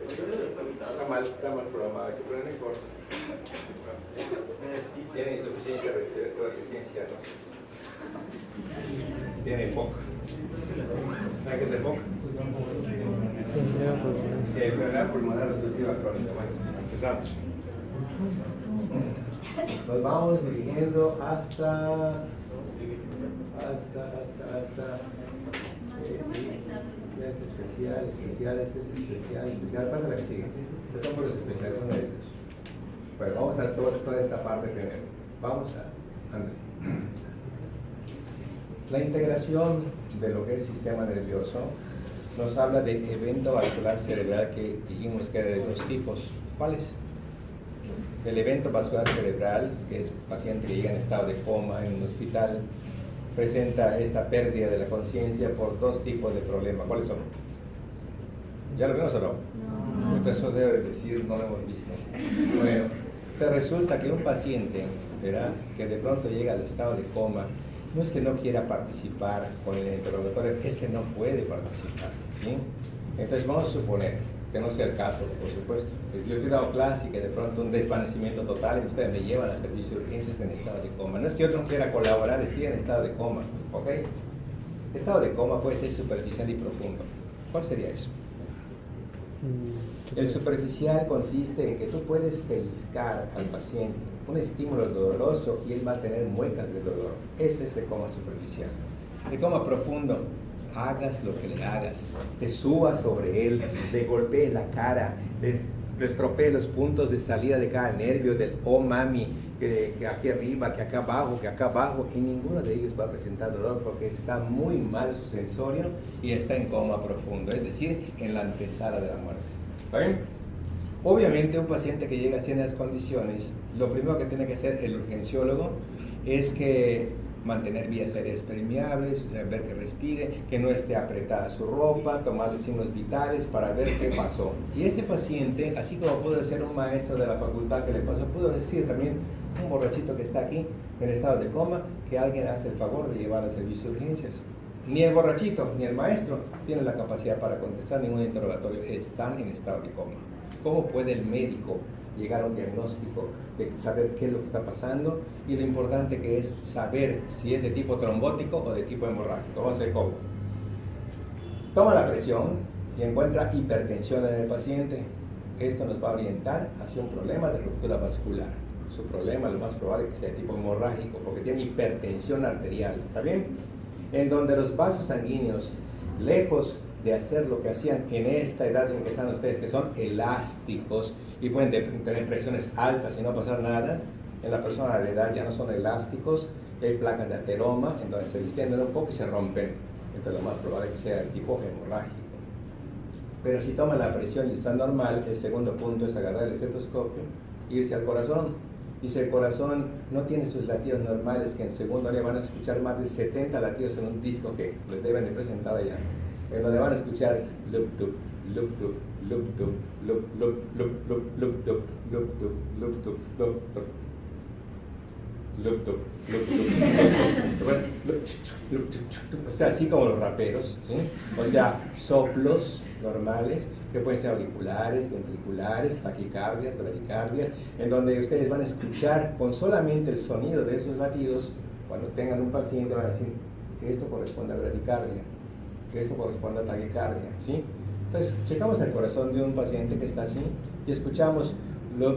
Está mal programado eso, pero no importa. Tiene insuficiencia respiratoria, insuficiencia, ¿no? Tiene poca. ¿No hay que ser poca? Enfermedad pulmonar obstructiva crónica. Bueno, empezamos. Nos vamos dirigiendo hasta este es especial, pasa la que sigue. Estos son por los especiales, son médicos. Bueno, vamos a toda esta parte primero. Vamos a Andrés. La integración de lo que es sistema nervioso nos habla de evento vascular cerebral que dijimos que era de dos tipos. ¿Cuáles? El evento vascular cerebral, que es paciente que llega en estado de coma en un hospital, presenta esta pérdida de la conciencia por dos tipos de problemas. ¿Cuáles son? ¿Ya lo vemos o no? No. Entonces eso debe decir, no lo hemos visto. Bueno, te resulta que un paciente, ¿verdad?, que de pronto llega al estado de coma, no es que no quiera participar con el interrogatorio, es que no puede participar, ¿sí? Entonces vamos a suponer que no sea el caso, por supuesto, que yo he dado clase y que de pronto un desvanecimiento total y ustedes me llevan al servicio de urgencias en estado de coma. No es que yo no quiera colaborar, estoy en estado de coma, ¿ok? Estado de coma puede ser superficial y profundo. ¿Cuál sería eso? El superficial consiste en que tú puedes pellizcar al paciente un estímulo doloroso y él va a tener muecas de dolor. Ese es el coma superficial. El coma profundo, hagas lo que le hagas, te subas sobre él, le golpee la cara, le estropee los puntos de salida de cada nervio del oh mami, que aquí arriba, que acá abajo, y ninguno de ellos va a presentar dolor porque está muy mal su sensorio y está en coma profundo, es decir, en la antesala de la muerte. ¿Está bien? Obviamente un paciente que llega así en esas condiciones, lo primero que tiene que hacer el urgenciólogo es que mantener vías aéreas permeables, o sea, ver que respire, que no esté apretada su ropa, tomarle signos vitales para ver qué pasó. Y este paciente, así como pudo ser un maestro de la facultad que le pasó, pudo decir también un borrachito que está aquí en estado de coma, que alguien hace el favor de llevar al servicio de urgencias. Ni el borrachito ni el maestro tienen la capacidad para contestar ningún interrogatorio, están en estado de coma. ¿Cómo puede el médico llegar a un diagnóstico de saber qué es lo que está pasando? Y lo importante que es saber si es de tipo trombótico o de tipo hemorrágico. Vamos a ver cómo. Toma la presión y encuentra hipertensión en el paciente. Esto nos va a orientar hacia un problema de ruptura vascular. Su problema lo más probable es que sea de tipo hemorrágico porque tiene hipertensión arterial. ¿Está bien? En donde los vasos sanguíneos, lejos de hacer lo que hacían en esta edad en que están ustedes, que son elásticos y pueden tener presiones altas y no pasar nada, en la persona de edad ya no son elásticos, hay placas de ateroma en donde se distienden un poco y se rompen. Entonces lo más probable es que sea el tipo hemorrágico. Pero si toman la presión y está normal, el segundo punto es agarrar el estetoscopio, irse al corazón. Y si el corazón no tiene sus latidos normales, que en segundo le van a escuchar más de 70 latidos en un disco que les deben de presentar allá, en donde van a escuchar lup-tup, lup-tup, lup-tup, lup-lup, lup-lup, lup-tup, lup-tup, lup-tup, lup-tup, lup-tup, lup-tup, o sea, así como los raperos, ¿sí? O sea, soplos normales, que pueden ser auriculares, ventriculares, taquicardias, bradicardias, en donde ustedes van a escuchar con solamente el sonido de esos latidos, cuando tengan un paciente van a decir que esto corresponde a bradicardia, que esto corresponde a taquicardia, ¿sí? Entonces, checamos el corazón de un paciente que está así y escuchamos o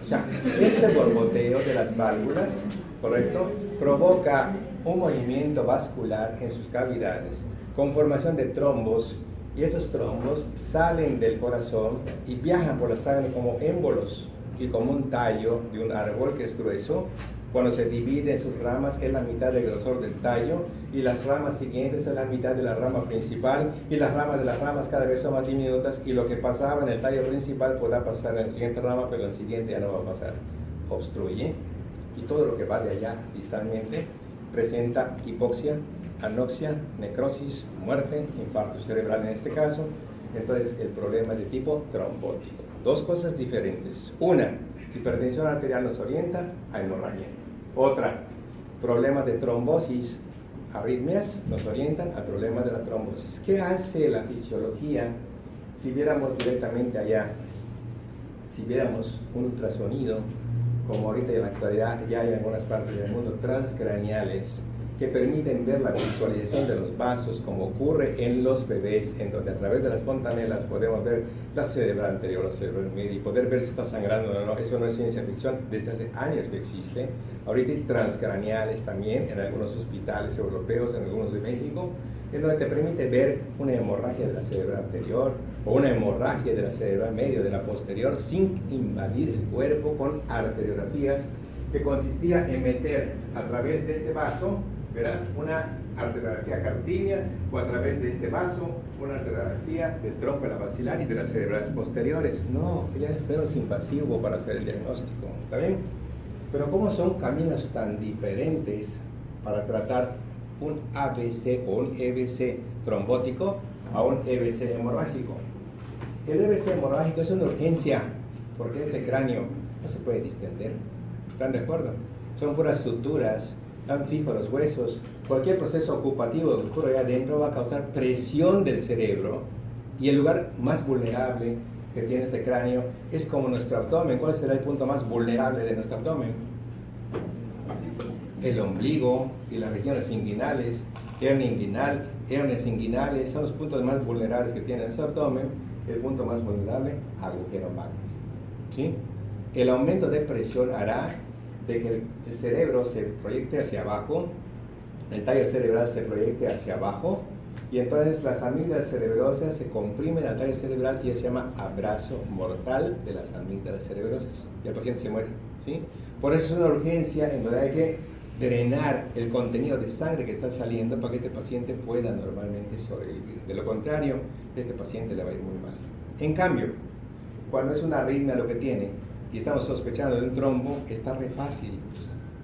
sea, ese borboteo de las válvulas, ¿correcto?, provoca un movimiento vascular en sus cavidades con formación de trombos, y esos trombos salen del corazón y viajan por la sangre como émbolos y como un tallo de un árbol que es grueso. Cuando se divide en sus ramas es la mitad del grosor del tallo y las ramas siguientes es la mitad de la rama principal y las ramas de las ramas cada vez son más diminutas y lo que pasaba en el tallo principal podrá pasar en la siguiente rama, pero en la siguiente ya no va a pasar. Obstruye y todo lo que va de allá distalmente presenta hipoxia, anoxia, necrosis, muerte, infarto cerebral en este caso. Entonces el problema es de tipo trombótico. Dos cosas diferentes. Una, hipertensión arterial nos orienta a hemorragia. Otra, problemas de trombosis, arritmias, nos orientan al problema de la trombosis. ¿Qué hace la fisiología si viéramos directamente allá? Si viéramos un ultrasonido, como ahorita en la actualidad ya hay en algunas partes del mundo, transcraneales, que permiten ver la visualización de los vasos, como ocurre en los bebés, en donde a través de las fontanelas podemos ver la cerebral anterior, la cerebral media, y poder ver si está sangrando o no. Eso no es ciencia ficción, desde hace años que existe. Ahorita hay transcraneales también en algunos hospitales europeos, en algunos de México, en donde te permite ver una hemorragia de la cerebral anterior o una hemorragia de la cerebral media o de la posterior sin invadir el cuerpo, con arteriografías que consistía en meter a través de este vaso, ¿verdad?, una arteriografía carotidea, o a través de este vaso una arteriografía del tronco de la vacilar y de las cerebrales posteriores. No, ya es menos invasivo para hacer el diagnóstico, ¿está bien? Pero ¿cómo son caminos tan diferentes para tratar un ABC o un EBC trombótico a un EBC hemorrágico? El EBC hemorrágico es una urgencia, porque este cráneo no se puede distender. ¿Están de acuerdo? Son puras suturas, están fijos los huesos. Cualquier proceso ocupativo que ocurra allá adentro va a causar presión del cerebro, y el lugar más vulnerable que tiene este cráneo es como nuestro abdomen. ¿Cuál será el punto más vulnerable de nuestro abdomen? El ombligo y las regiones inguinales, hernia inguinal, hernias inguinales, son los puntos más vulnerables que tiene nuestro abdomen. El punto más vulnerable, agujero magno. ¿Sí? El aumento de presión hará de que el cerebro se proyecte hacia abajo, el tallo cerebral se proyecte hacia abajo, y entonces las amígdalas cerebrosas se comprimen al tallo cerebral, y eso se llama abrazo mortal de las amígdalas cerebrosas, y el paciente se muere, ¿sí? Por eso es una urgencia en donde hay que drenar el contenido de sangre que está saliendo para que este paciente pueda normalmente sobrevivir. De lo contrario, este paciente le va a ir muy mal. En cambio, cuando es una arritmia lo que tiene, y estamos sospechando de un trombo, está re fácil,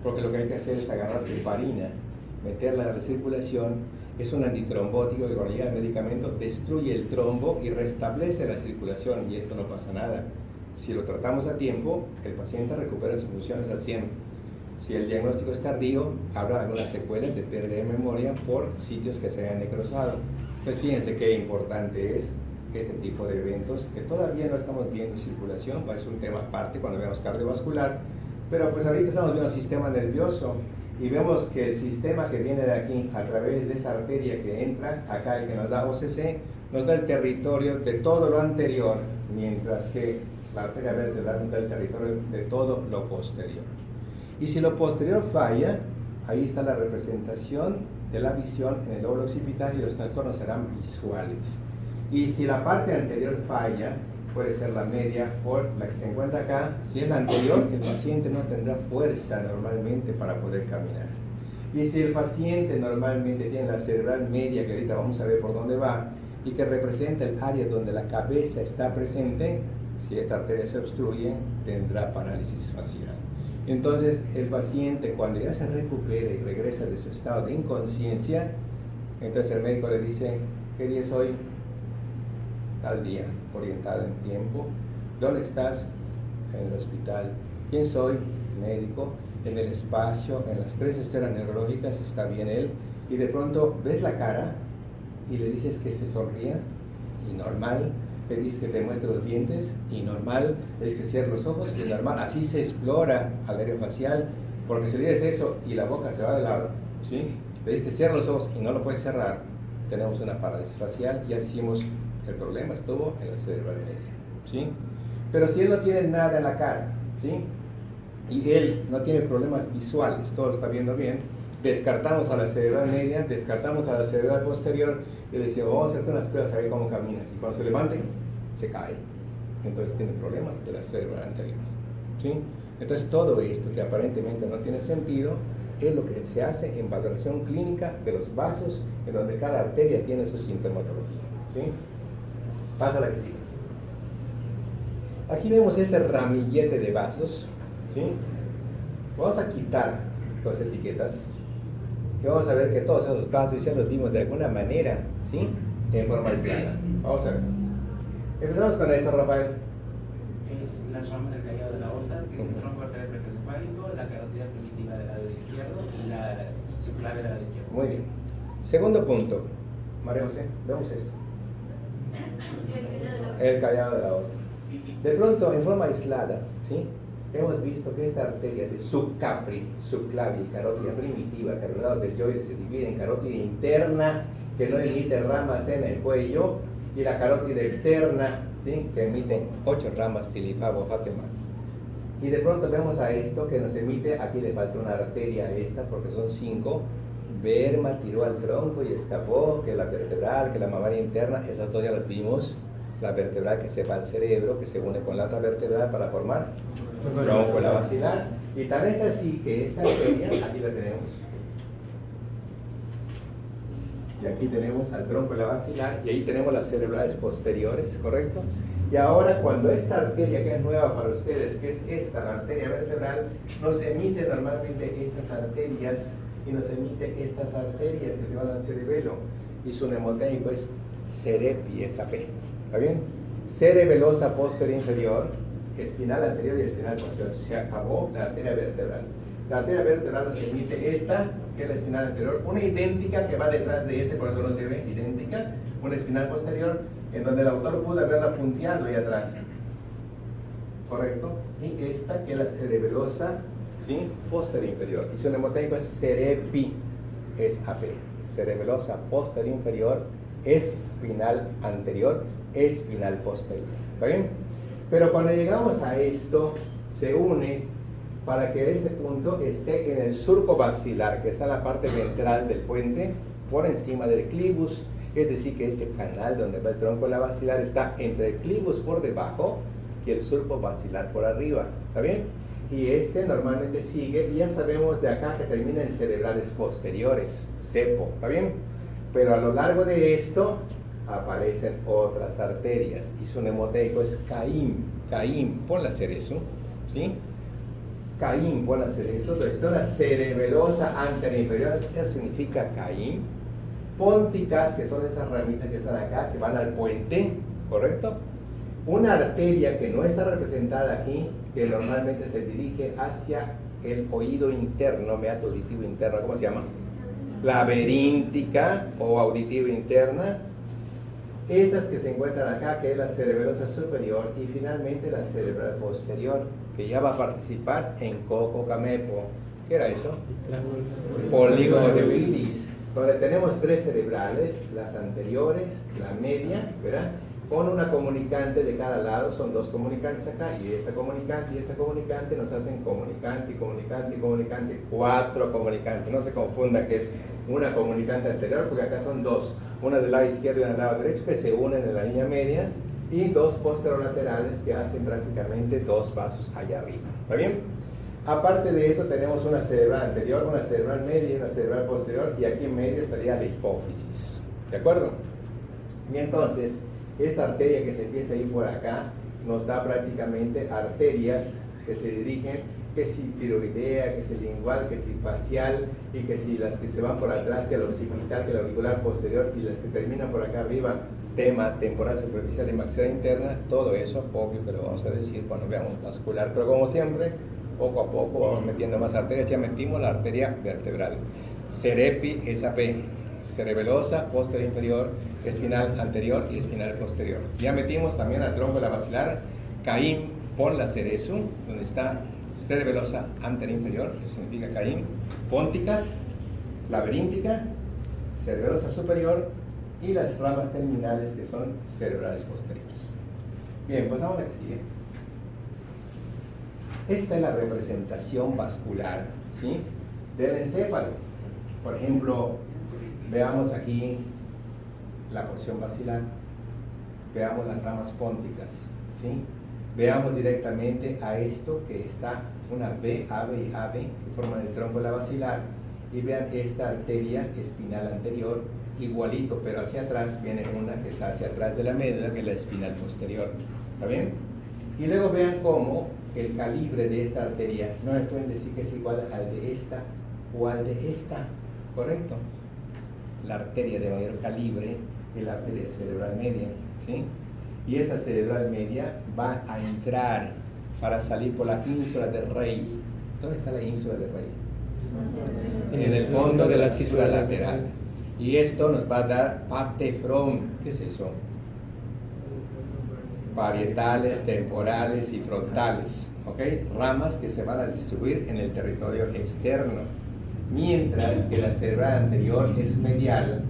porque lo que hay que hacer es agarrar heparina, meterla a la circulación. Es un antitrombótico que cuando llega el medicamento destruye el trombo y restablece la circulación, y esto no pasa nada. Si lo tratamos a tiempo, el paciente recupera sus funciones al 100%. Si el diagnóstico es tardío, habrá algunas secuelas de pérdida de memoria por sitios que se hayan necrosado. Pues fíjense qué importante es este tipo de eventos que todavía no estamos viendo en circulación. Es un tema aparte cuando vemos cardiovascular, pero pues ahorita estamos viendo el sistema nervioso, y vemos que el sistema que viene de aquí a través de esta arteria que entra acá, el que nos da OCC, nos da el territorio de todo lo anterior, mientras que la arteria vertebral nos da el territorio de todo lo posterior. Y si lo posterior falla, ahí está la representación de la visión en el lóbulo occipital, y los trastornos serán visuales. Y si la parte anterior falla, puede ser la media o la que se encuentra acá. Si es la anterior, el paciente no tendrá fuerza normalmente para poder caminar. Y si el paciente normalmente tiene la cerebral media, que ahorita vamos a ver por dónde va, y que representa el área donde la cabeza está presente, si esta arteria se obstruye, tendrá parálisis facial. Entonces, el paciente, cuando ya se recupera y regresa de su estado de inconsciencia, entonces el médico le dice: ¿qué día es hoy? Tal día, orientado en tiempo. ¿Dónde estás? En el hospital. ¿Quién soy? Médico. En el espacio, en las 3 esferas neurológicas está bien él. Y de pronto ves la cara y le dices que se sonría, y normal. Le dices que te muestre los dientes, y normal. Le dices que cierre los ojos, y normal. Así se explora al área facial, porque si le dices eso y la boca se va de lado, ¿sí? Le dices que cierre los ojos y no lo puedes cerrar, tenemos una parálisis facial. Ya decimos que el problema estuvo en la cerebral media, ¿sí? Pero si él no tiene nada en la cara, ¿sí?, y él no tiene problemas visuales, todo lo está viendo bien, descartamos a la cerebral media, descartamos a la cerebral posterior, y le decimos: vamos a hacerte unas pruebas a ver cómo caminas, y cuando se levante, se cae. Entonces tiene problemas de la cerebral anterior, ¿sí? Entonces todo esto que aparentemente no tiene sentido es lo que se hace en valoración clínica de los vasos, en donde cada arteria tiene su sintomatología, ¿sí? Pasa a la que sigue. Aquí vemos este ramillete de vasos, ¿sí? Vamos a quitar las etiquetas, que vamos a ver que todos esos vasos ya los vimos de alguna manera, ¿sí?, en forma aislada. Vamos a ver. Empezamos con esto, Rafael. Es las ramas del callado de la aorta, que es el tronco arterial preencefálico, la carótida primitiva del lado izquierdo, la clave del lado izquierdo. Muy bien. Segundo punto. María José, vemos esto. El callado de la otra. De pronto, en forma aislada, ¿sí? Hemos visto que esta arteria de subcapri, subclavia y carótida primitiva, que a los lados del yoide se divide en carótida interna, que no emite ramas en el cuello, y la carótida externa, ¿sí? Que emite 8 ramas, tilifabo, fátima. Y de pronto vemos a esto que nos emite, aquí le falta una arteria a esta, porque son 5, verma, tiró al tronco y escapó, que la vertebral, que la mamaria interna, esas dos ya las vimos. La vertebral que se va al cerebro, que se une con la otra vertebral para formar tronco la basilar. Y tal es así que esta arteria, aquí la tenemos. Y aquí tenemos al tronco la basilar, y ahí tenemos las cerebrales posteriores, ¿correcto? Y ahora cuando esta arteria que es nueva para ustedes, que es esta, la arteria vertebral, nos emite normalmente estas arterias, y nos emite estas arterias que se van al cerebelo, y su mnemoteico es cerepi, esa P. ¿Está bien? Cerebelosa posterior inferior, espinal anterior y espinal posterior. Se acabó la arteria vertebral. La arteria vertebral nos emite esta, que es la espinal anterior, una idéntica que va detrás de este, por eso no se ve, idéntica, una espinal posterior, en donde el autor pudo haberla punteado ahí atrás. ¿Correcto? Y esta, que es la cerebelosa, ¿sí? Posterior inferior. Y su mnemoteico es cerepi, es AP. Cerebelosa posterior inferior, espinal anterior, espinal posterior. ¿Está bien? Pero cuando llegamos a esto, se une para que este punto esté en el surco basilar, que está en la parte ventral del puente, por encima del clivus. Es decir, que ese canal donde va el tronco de la basilar está entre el clivus por debajo y el surco basilar por arriba. ¿Está bien? Y este normalmente sigue, y ya sabemos de acá que termina en cerebrales posteriores, cepo. ¿Está bien? Pero a lo largo de esto aparecen otras arterias y su mnemoteico es Caim. Caim, ponle a hacer eso, ¿sí? Caim, ponle a hacer eso. Entonces, está una cerebelosa anterior inferior, eso significa Caim. Pónticas, que son esas ramitas que están acá, que van al puente, ¿correcto? Una arteria que no está representada aquí, que normalmente se dirige hacia el oído interno, meato auditivo interno, ¿cómo se llama? Laberíntica o auditiva interna. Estas que se encuentran acá, que es la cerebelosa superior, y finalmente la cerebral posterior, que ya va a participar en Coco Camepo. ¿Qué era eso? Polígono de Willis, donde tenemos 3 cerebrales, las anteriores, la media, ¿verdad? Con una comunicante de cada lado, son 2 comunicantes acá, y esta comunicante nos hacen comunicante, comunicante, comunicante, 4 comunicantes. No se confunda que es una comunicante anterior, porque acá son 2, una del lado izquierdo y una del lado derecho, que se unen en la línea media, y 2 posterolaterales que hacen prácticamente 2 vasos allá arriba. ¿Está bien? Aparte de eso tenemos una cerebral anterior, una cerebral media y una cerebral posterior, y aquí en medio estaría la hipófisis. ¿De acuerdo? Y entonces, esta arteria que se empieza a ir por acá nos da prácticamente arterias que se dirigen, que si tiroidea, que si lingual, que si facial, y que si las que se van por atrás, que la occipital, que la auricular posterior, y las que terminan por acá arriba, tema temporal superficial y maxilar interna. Todo eso, obvio que lo vamos a decir cuando veamos vascular, pero como siempre, poco a poco vamos metiendo más arterias. Ya metimos la arteria vertebral, cerepi, esa P, cerebelosa posterior inferior, espinal anterior y espinal posterior. Ya metimos también al tronco de la basilar, Caim, pon la cerezo, donde está cerebelosa anterior inferior, que significa Caim, pónticas, laberíntica, cerebelosa superior, y las ramas terminales que son cerebrales posteriores. Bien, pasamos a la que sigue. Esta es la representación vascular, ¿sí?, del encéfalo. Por ejemplo, veamos aquí la porción basilar, veamos las ramas pónticas, ¿sí? Veamos directamente a esto que está una B, AB y AB que forman el tronco de la basilar, y vean esta arteria espinal anterior, igualito, pero hacia atrás viene una que está hacia atrás de la médula, que es la espinal posterior. ¿Está bien? Y luego vean cómo el calibre de esta arteria, no me pueden decir que es igual al de esta o al de esta, ¿correcto? La arteria de mayor calibre es la arteria cerebral media, ¿sí? Y esta cerebral media va a entrar para salir por la ínsula del Rey. ¿Dónde está la ínsula del Rey? En el fondo de la cisura lateral. Y esto nos va a dar patefrón. ¿Qué es eso? Parietales, temporales y frontales. ¿Ok? Ramas que se van a distribuir en el territorio externo. Mientras que la cerebral anterior es medial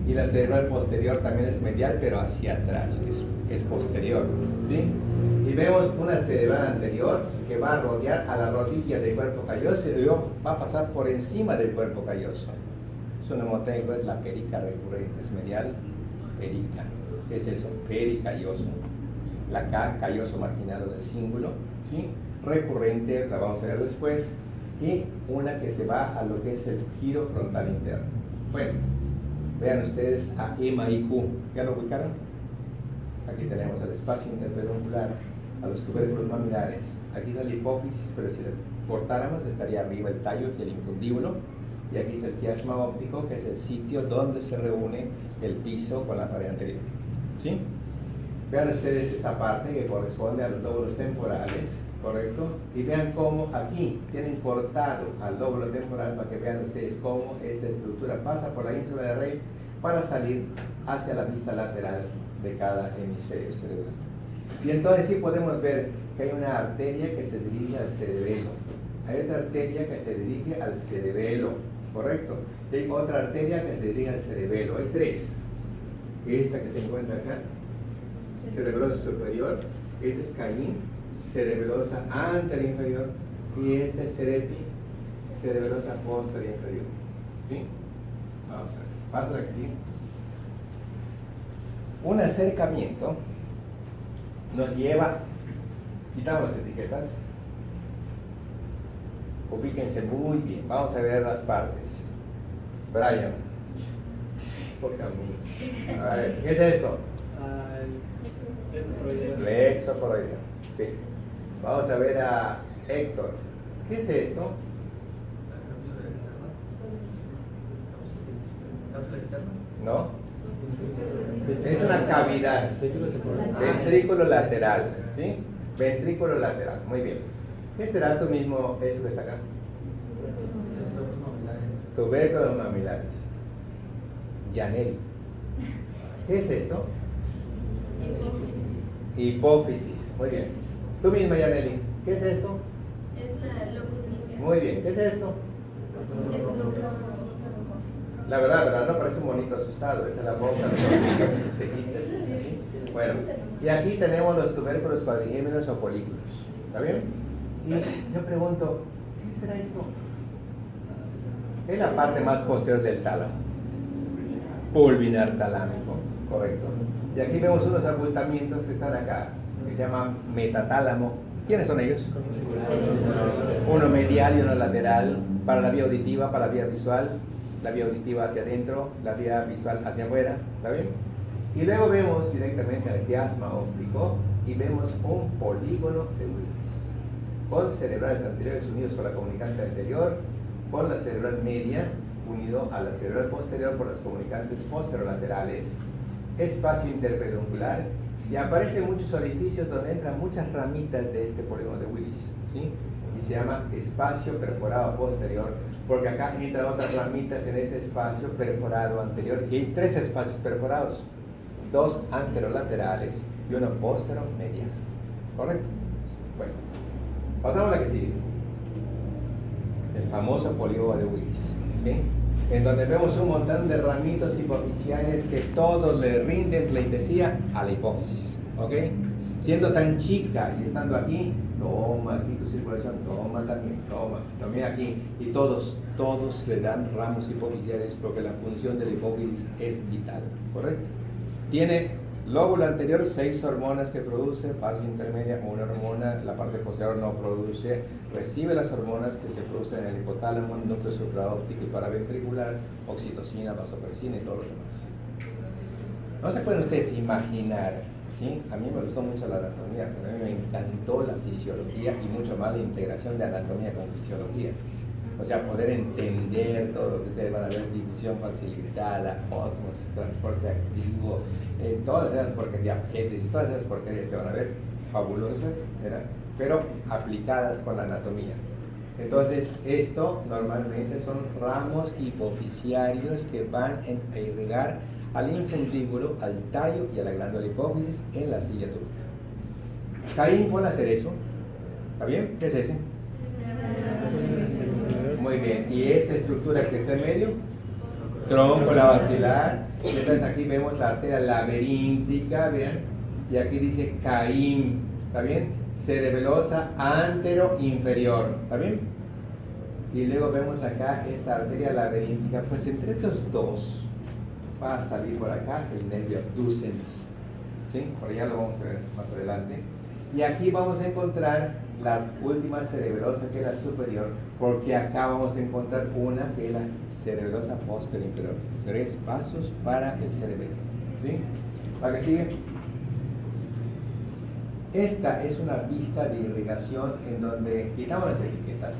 y la cerebral posterior también es medial, pero hacia atrás, es posterior. ¿Sí? Y vemos una cerebral anterior que va a rodear a la rodilla del cuerpo calloso y luego va a pasar por encima del cuerpo calloso. Su nemotengo es la perica recurrente, es medial, perica. ¿Qué es eso? Pericalloso. La K, calloso marginado del cíngulo, ¿sí? Recurrente, la vamos a ver después, y una que se va a lo que es el giro frontal interno. Bueno, vean ustedes a EMA y Q, ¿ya lo ubicaron? Aquí tenemos el espacio interpeduncular, a los tubérculos mamilares, aquí está la hipófisis, pero si le cortáramos estaría arriba el tallo y el infundíbulo, y aquí está el quiasma óptico, que es el sitio donde se reúne el piso con la pared anterior. ¿Sí? Vean ustedes esta parte que corresponde a los lóbulos temporales, ¿correcto? Y vean cómo aquí tienen cortado al lóbulo temporal para que vean ustedes cómo esta estructura pasa por la ínsula de Rey para salir hacia la vista lateral de cada hemisferio cerebral. Y entonces sí podemos ver que hay una arteria que se dirige al cerebelo. Hay otra arteria que se dirige al cerebelo, ¿correcto? Y hay otra arteria que se dirige al cerebelo. Hay tres. Esta que se encuentra acá, cerebelosa superior, este es Caín, cerebelosa anterior inferior, y este es Cerepi, cerebelosa posterior inferior. ¿Sí? Vamos a ver. Pasa que sí. Un acercamiento nos lleva, quitamos las etiquetas, ubíquense muy bien, vamos a ver las partes. Brian, porque a mí. A ver, ¿qué es esto? Plexo coroideo. Sí. Vamos a ver a Héctor. ¿Qué es esto? ¿No? Es una cavidad. Ventrículo lateral. ¿Sí? Ventrículo lateral. Muy bien. ¿Qué será tú mismo eso que está acá? Tubérculos mamilares. Yaneli. ¿Qué es esto? Hipófisis. Muy bien. Tú misma, Yaneli. ¿Qué es esto? Es locus niger. Muy bien. ¿Qué es esto? La verdad, no parece un bonito asustado. Esta es la boca, los cejitas. Bueno, y aquí tenemos los tubérculos cuadrigémenos o polículos. ¿Está bien? Y yo pregunto, ¿qué será esto? Es la parte más posterior del tálamo. Pulvinar talámico, correcto. Y aquí vemos unos abultamientos que están acá, que se llaman metatálamo. ¿Quiénes son ellos? Uno medial y uno lateral, para la vía auditiva, para la vía visual, la vía auditiva hacia adentro, la vía visual hacia afuera, ¿está bien? Y luego vemos directamente al quiasma óptico y vemos un polígono de Willis, con cerebrales anteriores unidos por la comunicante anterior, por la cerebral media, unido a la cerebral posterior por las comunicantes posterolaterales, espacio interpeduncular, y aparecen muchos orificios donde entran muchas ramitas de este polígono de Willis, ¿sí? Y se llama espacio perforado posterior, porque acá entran otras ramitas en este espacio perforado anterior, y hay tres espacios perforados, dos anterolaterales y uno posteromedial, ¿correcto? Bueno, pasamos a la que sigue. El famoso polígono de Willis, ¿sí? En donde vemos un montón de ramitos hipoficiales que todos le rinden pleitesía a la hipófisis, ¿ok? Siendo tan chica y estando aquí, toma aquí tu circulación, toma también, tome aquí, y todos le dan ramos hipoficiales porque la función de la hipófisis es vital, ¿correcto? Tiene lóbulo anterior, 6 hormonas que produce, parte intermedia, una hormona, la parte posterior no produce, recibe las hormonas que se producen en el hipotálamo, núcleo supraóptico y paraventricular, oxitocina, vasopresina y todo lo demás. No se pueden ustedes imaginar, ¿sí? A mí me gustó mucho la anatomía, pero a mí me encantó la fisiología y mucho más la integración de anatomía con fisiología. O sea, poder entender todo lo que ustedes van a ver, difusión facilitada, ósmosis, transporte activo, todas esas porquerías, todas esas porquerías que van a ver, fabulosas, ¿verdad? Pero aplicadas con la anatomía. Entonces, esto normalmente son ramos hipoficiarios que van a irrigar al infundíbulo, al tallo y a la glándula hipófisis en la silla tubular. Caín, pon a hacer eso. ¿Está bien? ¿Qué es ese? Muy bien. ¿Y esta estructura que está en medio? Tronco, la basilar. Y entonces aquí vemos la arteria laberíntica, vean. Y aquí dice Caín. ¿Está bien? Cerebelosa antero-inferior. ¿Está bien? Y luego vemos acá esta arteria laberíntica. Pues entre esos dos va a salir por acá el nervio abducens. ¿Sí? Por allá lo vamos a ver más adelante. Y aquí vamos a encontrar la última cerebelosa, que es la superior, porque acá vamos a encontrar una que es la cerebelosa posterior inferior. 3 pasos para el cerebelo. ¿Sí? ¿Para qué sigue? Esta es una pista de irrigación en donde quitamos las etiquetas.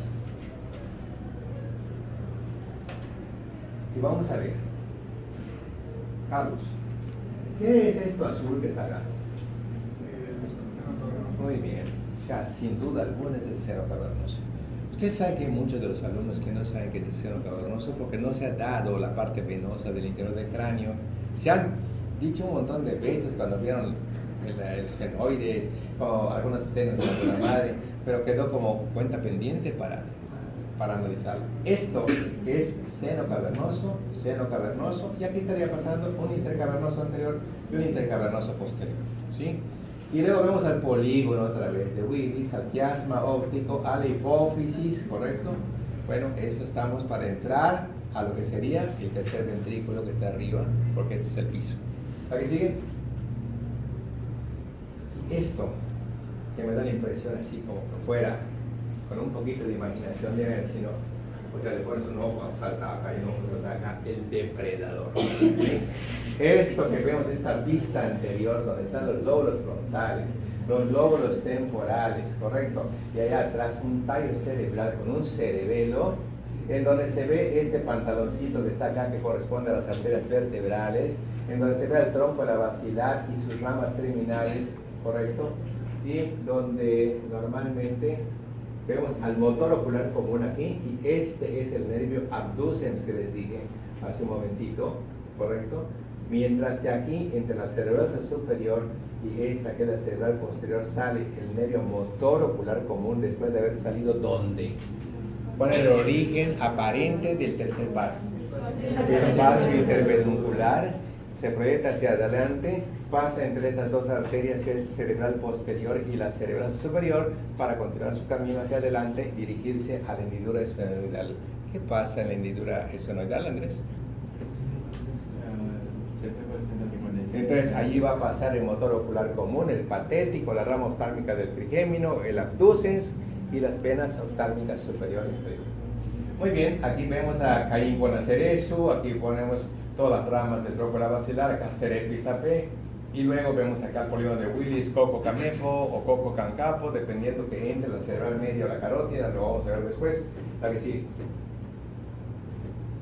Y vamos a ver. Carlos, ¿qué es esto azul que está acá? Muy bien, ya sin duda alguna es el seno cavernoso. Usted sabe que hay muchos de los alumnos que no saben qué es el seno cavernoso porque no se ha dado la parte venosa del interior del cráneo. Se han dicho un montón de veces cuando vieron el esfenoide o algunos senos de la madre, pero quedó como cuenta pendiente para analizarlo. Esto es seno cavernoso, y aquí estaría pasando un intercavernoso anterior y un intercavernoso posterior, ¿sí? Y luego vemos al polígono otra vez de Willis, al quiasma óptico, a la hipófisis, ¿correcto? Bueno, esto estamos para entrar a lo que sería el tercer ventrículo que está arriba, porque este es el piso. ¿Aquí sigue? Esto, que me da la impresión así como que fuera, con un poquito de imaginación, miren, si no, o sea, le pones un ojo, salta acá y un ojo, salta acá, el depredador. ¿Sí? Esto que vemos, esta vista anterior, donde están los lóbulos frontales, los lóbulos temporales, ¿correcto? Y allá atrás un tallo cerebral con un cerebelo, en donde se ve este pantaloncito que está acá, que corresponde a las arterias vertebrales, en donde se ve el tronco, la basilar y sus ramas terminales, ¿correcto? Y donde normalmente vemos al motor ocular común aquí, y este es el nervio abducens que les dije hace un momentito, ¿correcto? Mientras que aquí, entre la cerebrosa superior y esta que es la cerebral posterior, sale el nervio motor ocular común después de haber salido ¿dónde? Con el origen aparente del tercer par. El paso interpeduncular se proyecta hacia adelante, pasa entre estas dos arterias que es cerebral posterior y la cerebral superior para continuar su camino hacia adelante y dirigirse a la hendidura esfenoidal. ¿Qué pasa en la hendidura esfenoidal, Andrés? Entonces allí va a pasar el motor ocular común, el patético, la rama oftálmica del trigémino, el abducens y las venas oftálmicas superior e inferior. Muy bien, aquí vemos a Caín con Cerezo, aquí ponemos todas las ramas del tronco de la basilar, acá Cerepis AP, y luego vemos acá el polígono de Willis, Coco Camepo o Coco Cancapo, dependiendo que entre la cerebral media o la carótida, lo vamos a ver después. La que sigue.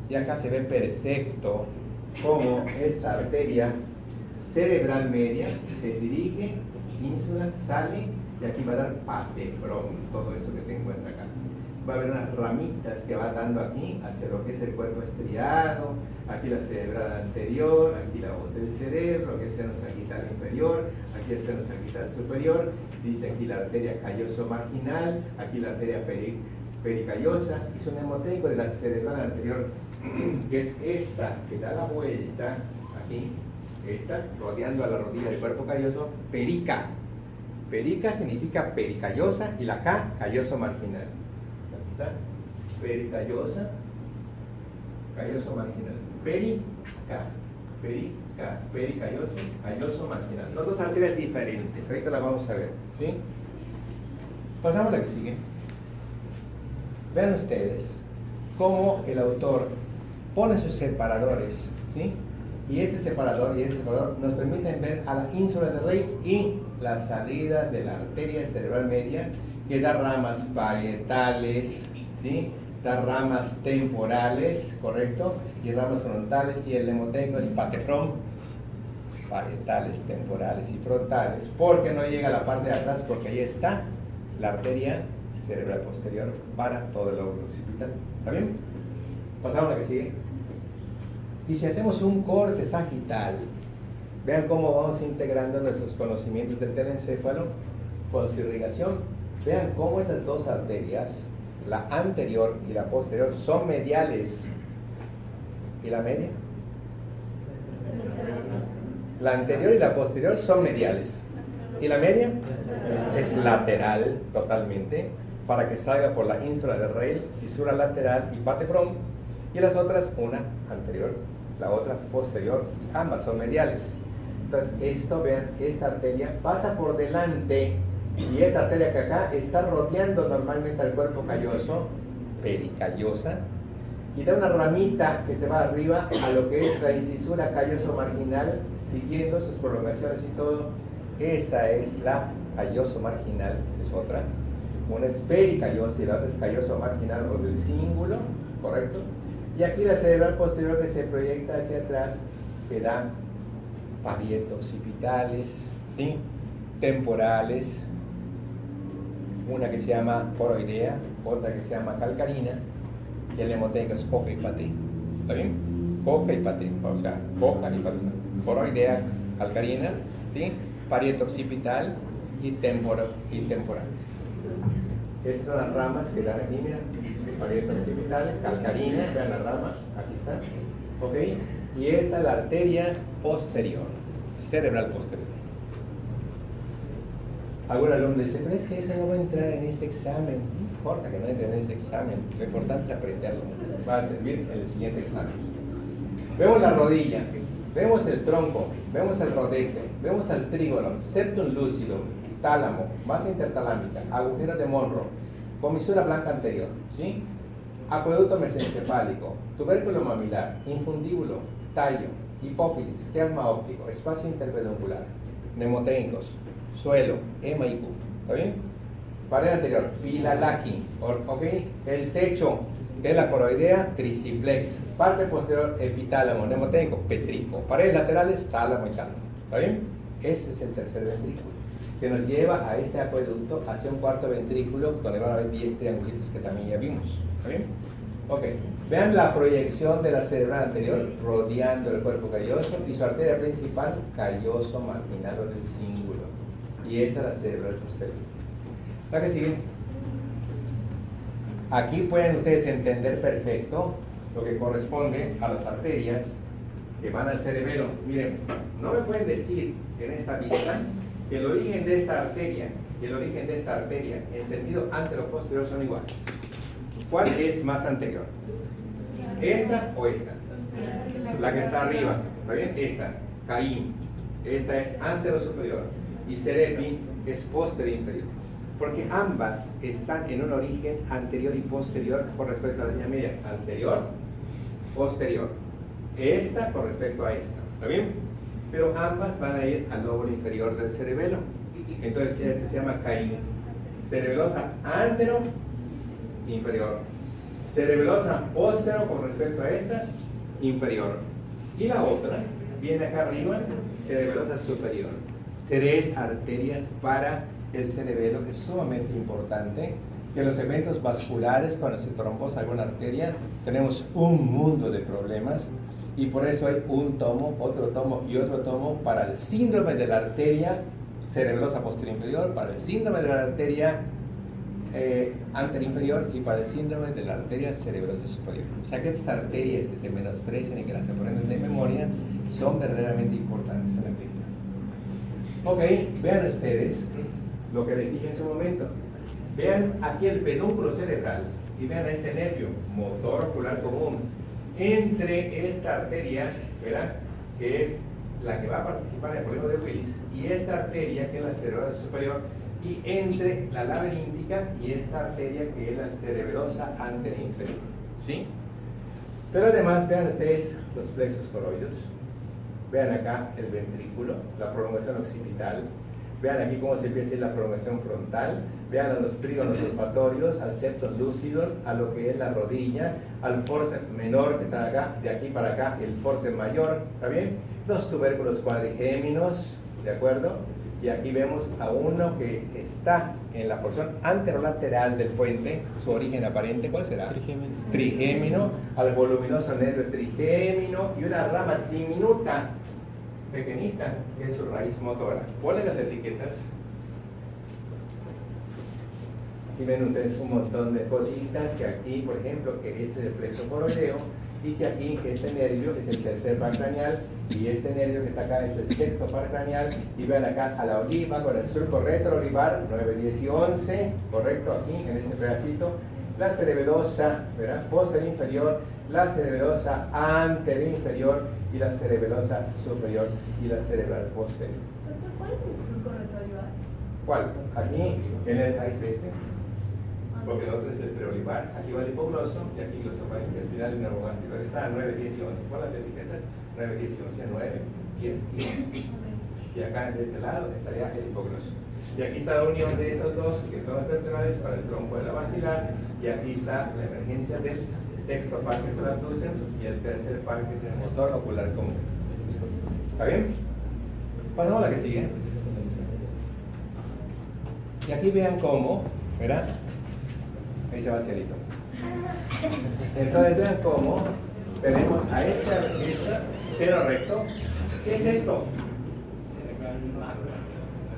Y acá se ve perfecto cómo esta arteria cerebral media se dirige, ínsula, sale, y aquí va a dar patefrón, todo eso que se encuentra acá. Va a haber unas ramitas que va dando aquí hacia lo que es el cuerpo estriado, aquí la cerebral anterior, aquí la voz del cerebro, aquí el seno sagital inferior, aquí el seno sagital superior, dice aquí la arteria calloso marginal, aquí la arteria pericallosa, y su mnemoteico de la cerebral anterior, que es esta, que da la vuelta aquí, esta, rodeando a la rodilla del cuerpo calloso, perica. Perica significa pericallosa y la K, calloso marginal. Aquí está, pericallosa, calloso marginal. Perica, pericalloso, calloso marginal. Son dos arterias diferentes, ahorita las vamos a ver, ¿sí? Pasamos a la que sigue. Vean ustedes cómo el autor pone sus separadores, ¿sí? Y este separador nos permiten ver a la ínsula de Rey y la salida de la arteria cerebral media, que da ramas parietales, ¿sí? Da ramas temporales, ¿correcto? Y ramas frontales, y el mnemoteico es patefrón, parietales, temporales y frontales, porque no llega a la parte de atrás, porque ahí está la arteria cerebral posterior para todo el lóbulo occipital. ¿Está bien? Pasamos a la que sigue. Y si hacemos un corte sagital, vean cómo vamos integrando nuestros conocimientos del telencéfalo con su irrigación. Vean cómo esas dos arterias, la anterior y la posterior, son mediales. ¿Y la media? La anterior y la posterior son mediales. ¿Y la media? Es lateral totalmente, para que salga por la ínsula del rail, cisura lateral y patefront. Y las otras, una anterior, la otra posterior, y ambas son mediales. Entonces, esto, vean, esta arteria pasa por delante, y esta arteria que acá está rodeando normalmente al cuerpo calloso, pericallosa, y da una ramita que se va arriba a lo que es la incisura calloso marginal, siguiendo sus prolongaciones y todo. Esa es la calloso marginal, es otra. Una es pericallosa y la otra es calloso marginal o del cíngulo, ¿correcto? Y aquí la cerebral posterior que se proyecta hacia atrás, que da parietoccipitales, ¿sí? Temporales, una que se llama poroidea, otra que se llama calcarina, y el hemotenco es coca y paté. ¿Está bien? Coca y paté, o sea, coca y paté. Poroidea, calcarina, ¿sí? Parietooccipital y temporales. Estas son las ramas que dan aquí, mira. Parietooccipital, calcarina, vean la rama, aquí está. ¿Ok? Y esta es la arteria posterior, cerebral posterior. Algún alumno dice, pero es que eso no va a entrar en este examen. No importa que no entre en este examen, lo importante es aprenderlo. Va a servir en el siguiente examen. Vemos la rodilla, vemos el tronco, vemos el rodete, vemos el trígono, septum lucidum, tálamo, base intertalámica, agujero de Monro, comisura blanca anterior, ¿sí? Acueducto mesencefálico, tubérculo mamilar, infundíbulo, tallo, hipófisis, quiasma óptico, espacio interpeduncular, neumotécnicos, suelo, ema y Q. ¿Está bien? Pared anterior, pilalaqui, ¿ok? El techo de la coroidea, triciplex. Parte posterior, epitálamo, neumotécnico, petrico. Paredes laterales, tálamo y tálamo. ¿Está bien? Ese es el tercer ventrículo, que nos lleva a este acueducto hacia un cuarto ventrículo, donde van a haber 10 triangulitos que también ya vimos. ¿Está bien? Ok. Vean la proyección de la cerebral anterior rodeando el cuerpo calloso y su arteria principal, calloso marginal o del cíngulo. Y esta es la cerebral posterior. ¿La que sigue? Aquí pueden ustedes entender perfecto lo que corresponde a las arterias que van al cerebelo. Miren, no me pueden decir en esta vista que el origen de esta arteria y el origen de esta arteria en sentido antero-posterior son iguales. ¿Cuál es más anterior? ¿Esta o esta? La que está arriba, ¿está bien? Esta, Caín. Esta es antero-superior y cerebri es posterior-inferior. Porque ambas están en un origen anterior y posterior con respecto a la línea media. Anterior, posterior. Esta con respecto a esta. ¿Está bien? Pero ambas van a ir al lóbulo inferior del cerebelo. Entonces este se llama Caín. Cerebelosa antero, inferior. Cerebelosa postero con respecto a esta, inferior. Y la otra viene acá arriba, cerebelosa superior. 3 arterias para el cerebelo, que es sumamente importante. Que los eventos vasculares, cuando se trombosa alguna arteria, tenemos un mundo de problemas, y por eso hay un tomo, otro tomo y otro tomo para el síndrome de la arteria cerebelosa posterior inferior, para el síndrome de la arteria anterior y para el síndrome de la arteria cerebrosa superior. O sea que estas arterias que se menosprecian y que las aprenden de memoria son verdaderamente importantes en la clínica. Ok, vean ustedes lo que les dije hace un momento. Vean aquí el pedúnculo cerebral y vean este nervio motor ocular común entre esta arteria, ¿verdad?, que es la que va a participar en el problema de Willis, y esta arteria que es la cerebrosa superior, y entre la laberíntica y esta arteria que es la cerebelosa anterior-inferior, ¿sí? Pero además vean ustedes los plexos coroides, vean acá el ventrículo, la prolongación occipital, vean aquí cómo se empieza la prolongación frontal, vean a los trígonos olfatorios, al septum lucidum, a lo que es la rodilla, al forceps menor que está acá, de aquí para acá el forceps mayor, ¿está bien? Los tubérculos cuadrigéminos, ¿de acuerdo? Y aquí vemos a uno que está en la porción anterolateral del puente, su origen aparente, ¿cuál será? Trigémino. Trigémino, al voluminoso nervio trigémino y una rama diminuta, pequeñita, que es su raíz motora. Ponle las etiquetas. Aquí ven ustedes un montón de cositas, que aquí, por ejemplo, que este es el plexo coroideo, y que aquí este nervio es el tercer par craneal, y este nervio que está acá es el sexto par craneal, y vean acá a la oliva con el surco retroolivar, 9, 10 y 11, correcto, aquí en este pedacito, la cerebelosa, ¿verdad? Posterior inferior, la cerebelosa anterior inferior, y la cerebelosa superior, y la cerebral posterior. Doctor, ¿cuál es el surco retroolivar? ¿Cuál? Aquí, en el país este. Porque el otro es el preolivar, aquí va el hipogloso y aquí glosofaringe espinal y neurogástrico. Está a 9, 10 y 11. Pon las etiquetas 9, 10 y 11, 9, 10 y 11. Y acá de este lado estaría el hipogloso. Y aquí está la unión de estos dos, que son las vertebrales para el tronco de la basilar. Y aquí está la emergencia del sexto par, que es el abducens, y el tercer par, que es el motor ocular común. ¿Está bien? Pasamos a la que sigue. Y aquí vean cómo, ¿verdad? Ahí se va el cielito. Entonces vean cómo tenemos a esta seno recto. ¿Qué es esto?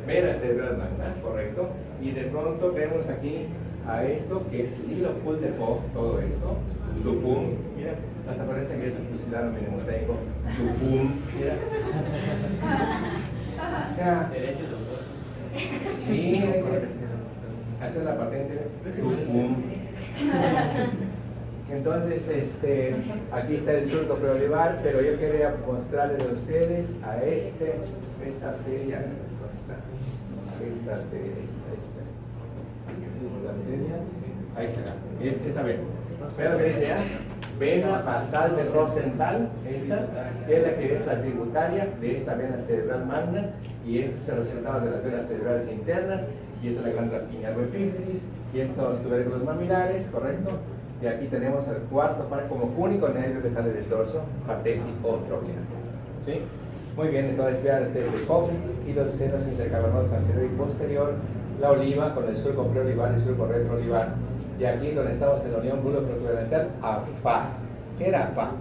Vena cerebral magna, correcto. Y de pronto vemos aquí a esto que es el hilo pull de Fogg, todo esto. Lupum, mira, hasta parece que es el fusilado mnemotécnico. Lupum, mira. O sea, Derecho, doctor. sí, hay que hacer la patente. Entonces, aquí está el surco preolivar, pero yo quería mostrarles a ustedes a esta arteria. ¿Dónde está? Esta arteria, esta arteria. Ahí está, esta vena. ¿Vean lo que dice ya? Vena basal de Rosenthal, esta es la que es la tributaria de esta vena cerebral magna, y este es el resultado de las venas cerebrales internas, y esta es la glándula pineal o epífisis, y estos son los tubérculos mamilares, ¿correcto? Y aquí tenemos el cuarto par como único nervio que sale del dorso, patético trogliano. ¿Sí? Muy bien, entonces vean ustedes el hipófisis y los senos intercavernosos anterior y posterior, la oliva con el surco preolivar y el surco retroolivar, y aquí donde estamos en la unión bulo-protuberancial, AFA. ¿Qué era AFA?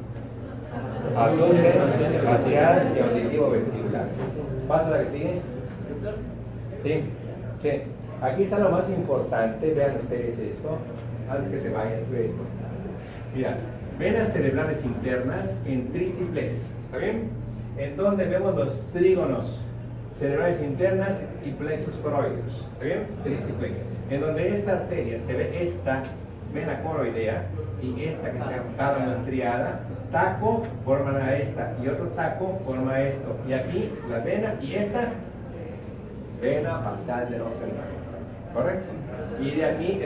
Abducens, facial y auditivo vestibular. ¿Pasa la que sigue? Sí, sí. Aquí está lo más importante, vean ustedes esto, antes que te vayas, ve esto. Mira, venas cerebrales internas en triciplex, ¿está bien? En donde vemos los trígonos cerebrales internas y plexus coroideus, ¿está bien? Triciplex. En donde esta arteria se ve esta vena coroidea y esta que se llama tálamo estriada, taco forman a esta y otro taco forma esto. Y aquí la vena y esta vena basal de Rosenthal, ¿correcto? Y de aquí